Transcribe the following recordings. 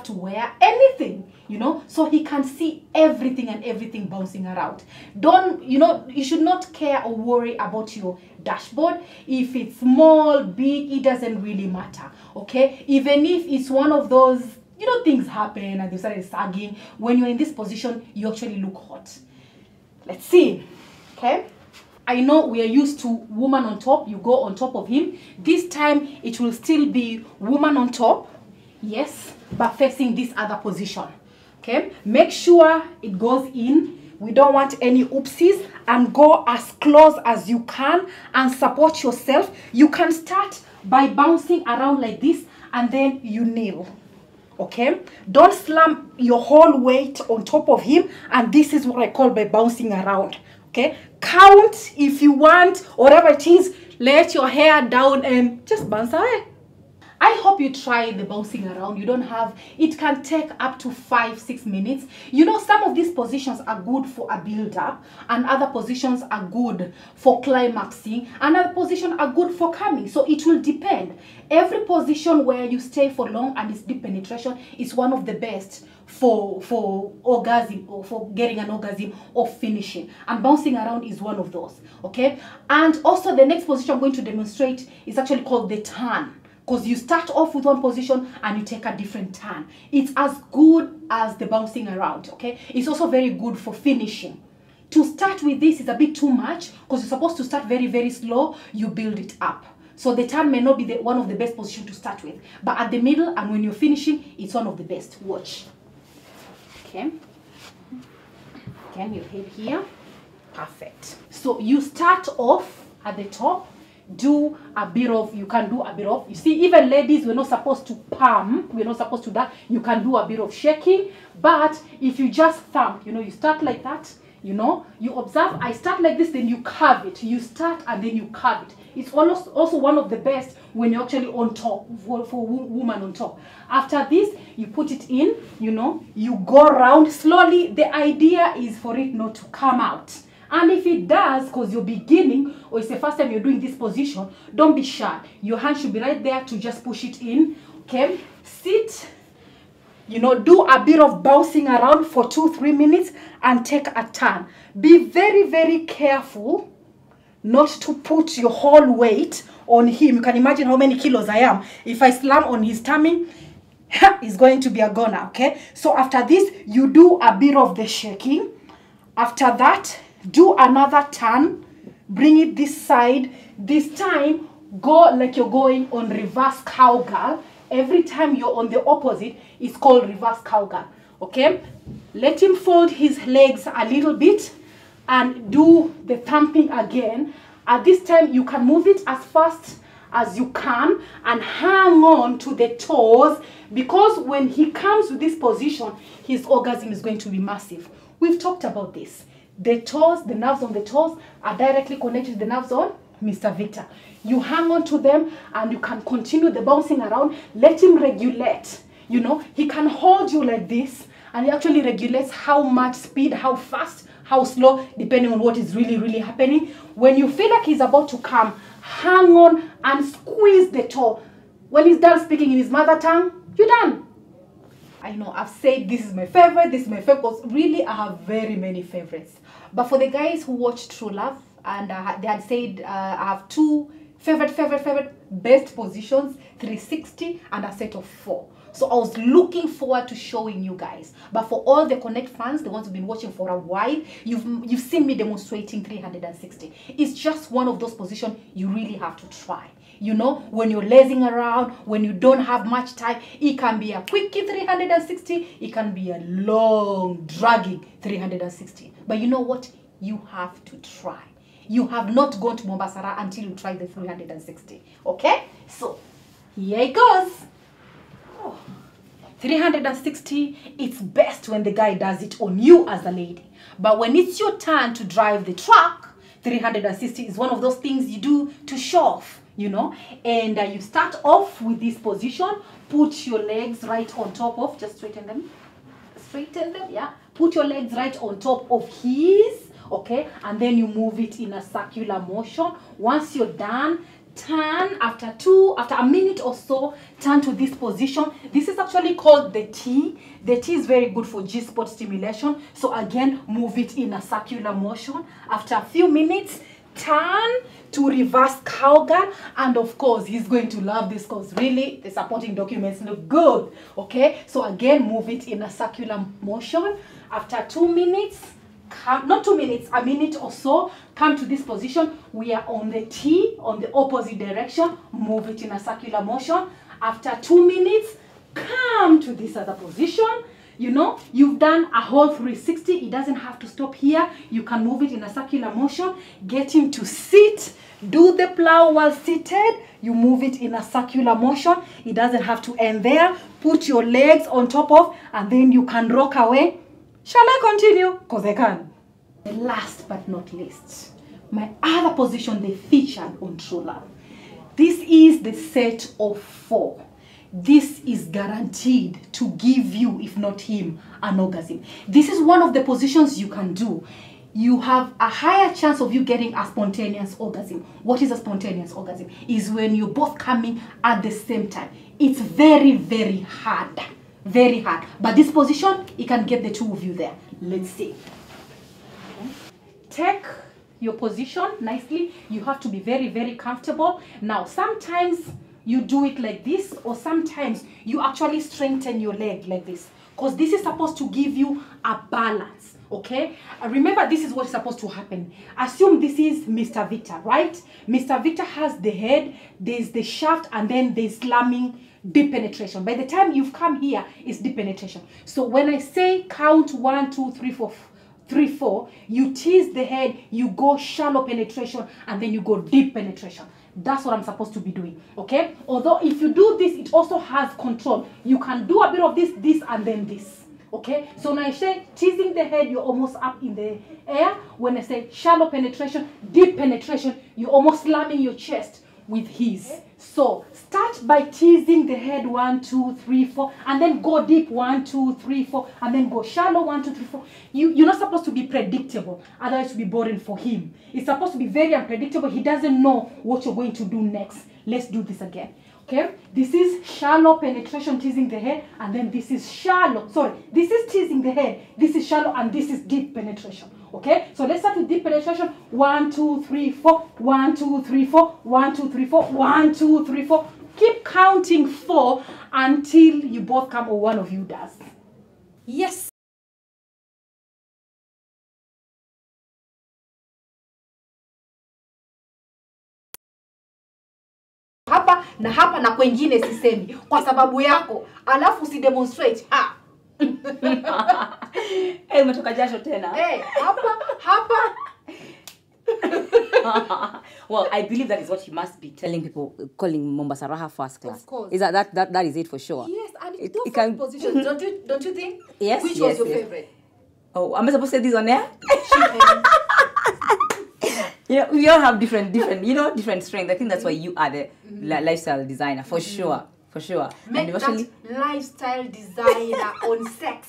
to wear anything, you know, so he can see everything and everything bouncing around. Don't, you know, you should not care or worry about your dashboard. If it's small, big, it doesn't really matter, okay? Even if it's one of those, you know, things happen and they started sagging. When you're in this position, you actually look hot. Let's see, okay? I know we are used to woman on top. You go on top of him. This time, it will still be woman on top. Yes, but facing this other position. Okay, make sure it goes in. We don't want any oopsies, and go as close as you can and support yourself. You can start by bouncing around like this and then you kneel. Okay, don't slam your whole weight on top of him, and this is what I call by bouncing around. Okay, count if you want, whatever it is. Let your hair down and just bounce away. I hope you try the bouncing around. You don't have, it can take up to 5-6 minutes. You know, some of these positions are good for a build-up, and other positions are good for climaxing, and other positions are good for coming. So it will depend. Every position where you stay for long and it's deep penetration is one of the best for orgasm, or for getting an orgasm or finishing. And bouncing around is one of those, okay? And also the next position I'm going to demonstrate is actually called the turn. Because you start off with one position and you take a different turn. It's as good as the bouncing around, okay? It's also very good for finishing. To start with this is a bit too much, because you're supposed to start very, very slow. You build it up. So the turn may not be one of the best positions to start with. But at the middle and when you're finishing, it's one of the best. Watch. Okay. Again, your head here. Perfect. So you start off at the top. Do a bit of, you can do a bit of, you see, even ladies, we're not supposed to palm, we're not supposed to that. You can do a bit of shaking, but if you just thump, you know, you start like that, you know, you observe, I start like this, then you curve it. You start and then you curve it. It's also one of the best when you're actually on top, for woman on top. After this, you put it in, you know, you go around slowly. The idea is for it not to come out. And if it does, because you're beginning, or it's the first time you're doing this position, don't be shy. Your hand should be right there to just push it in. Okay? Sit. You know, do a bit of bouncing around for 2-3 minutes and take a turn. Be very, very careful not to put your whole weight on him. You can imagine how many kilos I am. If I slam on his tummy, it's going to be a goner. Okay? So after this, you do a bit of the shaking. After that, do another turn, bring it this side. This time, go like you're going on reverse cowgirl. Every time you're on the opposite, it's called reverse cowgirl, okay? Let him fold his legs a little bit and do the thumping again. At this time, you can move it as fast as you can and hang on to the toes, because when he comes to this position, his orgasm is going to be massive. We've talked about this. The toes, the nerves on the toes are directly connected to the nerves on Mr. Victor. You hang on to them and you can continue the bouncing around. Let him regulate. You know, he can hold you like this and he actually regulates how much speed, how fast, how slow, depending on what is really, really happening. When you feel like he's about to come, hang on and squeeze the toe. When he's done speaking in his mother tongue, you're done. I know I've said this is my favorite, this is my favorite, because really I have very many favorites. But for the guys who watch True Love, and they had said I have 2 favorite best positions, 360 and a set of 4. So I was looking forward to showing you guys. But for all the Connect fans, the ones who've been watching for a while, you've seen me demonstrating 360. It's just one of those positions you really have to try. You know, when you're lazing around, when you don't have much time, it can be a quickie 360. It can be a long, dragging 360. But you know what? You have to try. You have not gone to Mombasara until you try the 360. Okay? So, here it goes. 360, it's best when the guy does it on you as a lady. But when it's your turn to drive the truck, 360 is one of those things you do to show off, you know. And you start off with this position. Put your legs right on top of, just straighten them, yeah. Put your legs right on top of his, okay. And then you move it in a circular motion. Once you're done, turn after a minute or so, turn to this position. This is actually called the T. The T is very good for G-spot stimulation. So again, move it in a circular motion. After a few minutes, turn to reverse cowgirl, and of course he's going to love this because really the supporting documents look good. Okay, so again, move it in a circular motion. After 2 minutes, not 2 minutes, a minute or so, come to this position. We are on the T, on the opposite direction. Move it in a circular motion. After 2 minutes, come to this other position. You know, you've done a whole 360. It doesn't have to stop here. You can move it in a circular motion. Get him to sit. Do the plow while seated. You move it in a circular motion. It doesn't have to end there. Put your legs on top of, and then you can rock away. Shall I continue? Because I can. Last but not least, my other position they featured on True Love. This is the set of 4. This is guaranteed to give you, if not him, an orgasm. This is one of the positions you can do. You have a higher chance of you getting a spontaneous orgasm. What is a spontaneous orgasm? Is when you're both coming at the same time. It's very, very hard. Very hard. But this position, it can get the two of you there. Let's see. Take your position nicely. You have to be very, very comfortable. Now, sometimes you do it like this, or sometimes you actually strengthen your leg like this, because this is supposed to give you a balance. Okay, remember, this is what's supposed to happen. Assume this is Mr. Victor, right? Mr. Victor has the head, there's the shaft, and then there's slamming, deep penetration. By the time you've come here, it's deep penetration. So when I say count 1, 2, 3, 4, 3, 4, you tease the head, you go shallow penetration, and then you go deep penetration. That's what I'm supposed to be doing. Okay, although if you do this, it also has control. You can do a bit of this, and then this. Okay, so when I say teasing the head, you're almost up in the air. When I say shallow penetration, deep penetration, you're almost slamming your chest with his. So start by teasing the head 1, 2, 3, 4, and then go deep 1, 2, 3, 4, and then go shallow 1, 2, 3, 4. You're not supposed to be predictable, otherwise it will be boring for him. It's supposed to be very unpredictable. He doesn't know what you're going to do next. Let's do this again. Okay, this is shallow penetration, teasing the head, and then this is shallow. Sorry, this is teasing the head, this is shallow, and this is deep penetration. Okay, so let's start with deep penetration. 1, 2, 3, 4. 1, 2, 3, 4. 1, 2, 3, 4. 1, 2, 3, 4. Keep counting 4 until you both come, or one of you does. Yes. Hapa na hapa na kwengine sisemi kwa sababu yako, alafu si demonstrate. Umetoka jasho tena. Hapa. Well, I believe that is what you must be telling people, calling Mombasa Raha first class. Of course. Is that is it for sure? Yes, and it can positions. Don't you think? Yes. Which was your favorite? Oh, am I supposed to say this on air? You know, we all have different, different strengths. I think that's why you are the lifestyle designer, for sure. For sure. Make that lifestyle designer on sex.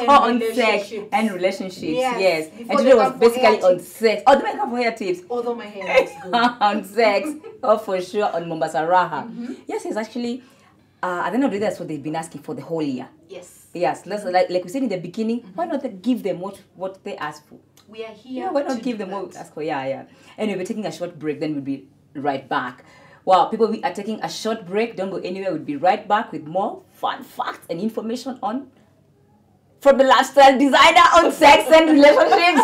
On sex and relationships. Yes. And today was basically on sex. Oh, the makeup for hair tips. Although my hair looks good. On sex. Oh, for sure. On Mombasa Raha. Yes, actually, at the end of the day, that's what they've been asking for the whole year. Yes. Yes. Like we said in the beginning, why not give them what they asked for? We are here. Yeah, why not give them what we asked for? Yeah. Anyway, we're taking a short break, then we'll be right back. Wow, people, we are taking a short break. Don't go anywhere. We'll be right back with more fun facts and information from the lifestyle designer on sex and relationships.